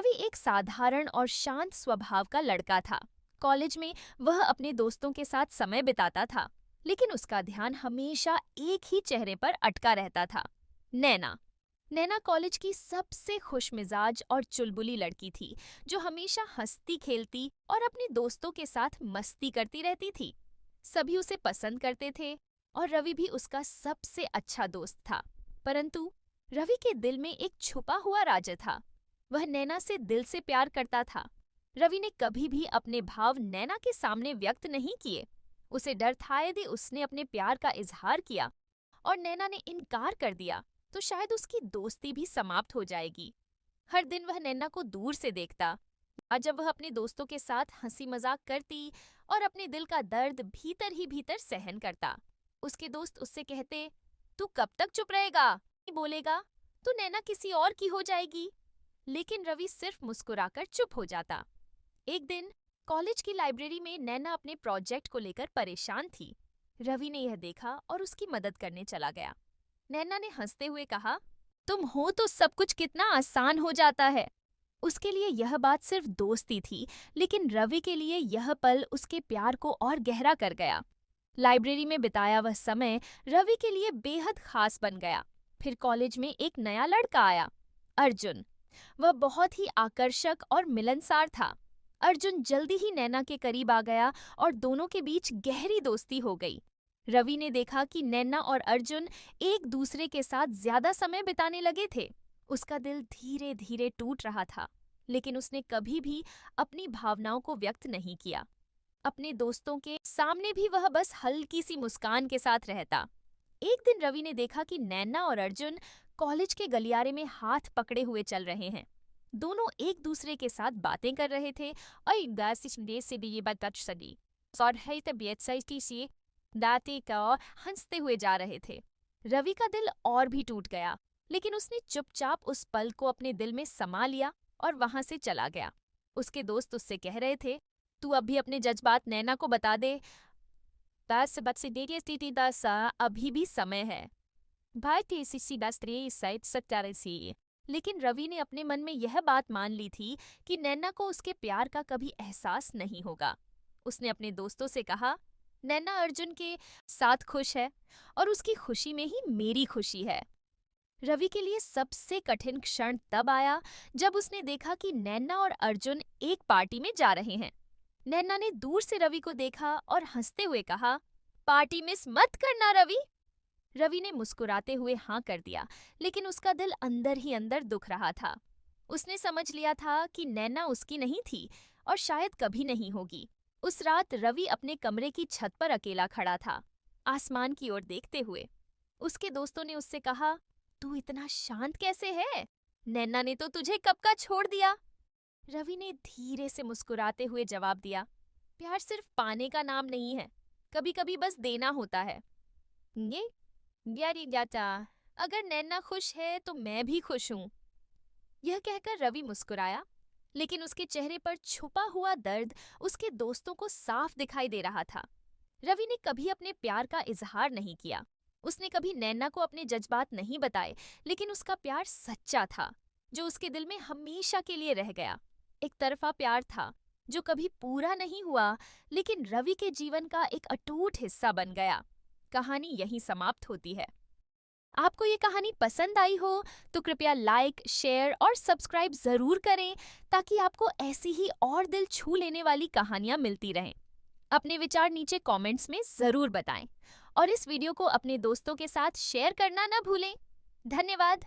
रवि एक साधारण और शांत स्वभाव का लड़का था। कॉलेज में वह अपने दोस्तों के साथ समय बिताता था, लेकिन उसका ध्यान हमेशा एक ही चेहरे पर अटका रहता था, नैना। नैना कॉलेज की सबसे खुशमिजाज और चुलबुली लड़की थी, जो हमेशा हंसती खेलती और अपने दोस्तों के साथ मस्ती करती रहती थी। सभी उसे पसंद करते थे और रवि भी उसका सबसे अच्छा दोस्त था। परंतु रवि के दिल में एक छुपा हुआ राज था। वह नैना से दिल से प्यार करता था। रवि ने कभी भी अपने भाव नैना के सामने व्यक्त नहीं किए। उसे डर था यदि उसने अपने प्यार का इजहार किया और नैना ने इनकार कर दिया तो शायद उसकी दोस्ती भी समाप्त हो जाएगी। हर दिन वह नैना को दूर से देखता, आज जब वह अपने दोस्तों के साथ हंसी मजाक करती और अपने दिल का दर्द भीतर ही भीतर सहन करता। उसके दोस्त उससे कहते, तू कब तक चुप रहेगा, नहीं बोलेगा तो नैना किसी और की हो जाएगी। लेकिन रवि सिर्फ मुस्कुराकर चुप हो जाता। एक दिन कॉलेज की लाइब्रेरी में नैना अपने प्रोजेक्ट को लेकर परेशान थी। रवि ने यह देखा और उसकी मदद करने चला गया। नैना ने हंसते हुए कहा, तुम हो तो सब कुछ कितना आसान हो जाता है। उसके लिए यह बात सिर्फ दोस्ती थी, लेकिन रवि के लिए यह पल उसके प्यार को और गहरा कर गया। लाइब्रेरी में बिताया वह समय रवि के लिए बेहद खास बन गया। फिर कॉलेज में एक नया लड़का आया, अर्जुन। वह बहुत ही आकर्षक और मिलनसार था। अर्जुन जल्दी ही नैना के करीब आ गया और दोनों के बीच गहरी दोस्ती हो गई। रवि ने देखा कि नैना और अर्जुन एक दूसरे के साथ ज्यादा समय बिताने लगे थे। उसका दिल धीरे धीरे टूट रहा था, लेकिन उसने कभी भी अपनी भावनाओं को व्यक्त नहीं किया। अपने दोस्तों के सामने भी वह बस हल्की सी मुस्कान के साथ रहता। एक दिन रवि ने देखा कि नैना और अर्जुन कॉलेज के गलियारे में हाथ पकड़े हुए चल रहे हैं। दोनों एक दूसरे के साथ बातें कर रहे थे और दाते का हंसते हुए जा रहे थे। रवि का दिल और भी टूट गया, लेकिन उसने चुपचाप उस पल को अपने दिल में समा लिया और वहां से चला गया। उसके दोस्त उससे कह रहे थे, तू अभी अपने जज्बात नैना को बता दे। बस बस स्थिति दसा अभी भी समय है। लेकिन रवि ने अपने मन में यह बात मान ली थी कि नैना को उसके प्यार का कभी एहसास नहीं होगा। उसने अपने दोस्तों से कहा, नैना अर्जुन के साथ खुश है और उसकी खुशी में ही मेरी खुशी है। रवि के लिए सबसे कठिन क्षण तब आया जब उसने देखा कि नैना और अर्जुन एक पार्टी में जा रहे हैं। नैना ने दूर से रवि को देखा और हंसते हुए कहा, पार्टी मिस मत करना रवि। रवि ने मुस्कुराते हुए हाँ कर दिया, लेकिन उसका दिल अंदर ही अंदर दुख रहा था। उसने समझ लिया था कि नैना उसकी नहीं थी और शायद कभी नहीं होगी। उस रात रवि अपने कमरे की छत पर अकेला खड़ा था, आसमान की ओर देखते हुए। उसके दोस्तों ने उससे कहा, तू इतना शांत कैसे है? नैना ने तो तुझे कब का छोड़ दिया। रवि ने धीरे से मुस्कुराते हुए जवाब दिया, प्यार सिर्फ पाने का नाम नहीं है, कभी कभी बस देना होता है। ये यारी जाता, अगर नैना खुश है तो मैं भी खुश हूँ। यह कहकर रवि मुस्कुराया, लेकिन उसके चेहरे पर छुपा हुआ दर्द उसके दोस्तों को साफ दिखाई दे रहा था। रवि ने कभी अपने प्यार का इजहार नहीं किया। उसने कभी नैना को अपने जज्बात नहीं बताए, लेकिन उसका प्यार सच्चा था, जो उसके दिल में हमेशा के लिए रह गया। एक तरफा प्यार था जो कभी पूरा नहीं हुआ, लेकिन रवि के जीवन का एक अटूट हिस्सा बन गया। कहानी यहीं समाप्त होती है। आपको ये कहानी पसंद आई हो तो कृपया लाइक, शेयर और सब्सक्राइब जरूर करें, ताकि आपको ऐसी ही और दिल छू लेने वाली कहानियां मिलती रहें। अपने विचार नीचे कमेंट्स में जरूर बताएं और इस वीडियो को अपने दोस्तों के साथ शेयर करना न भूलें। धन्यवाद।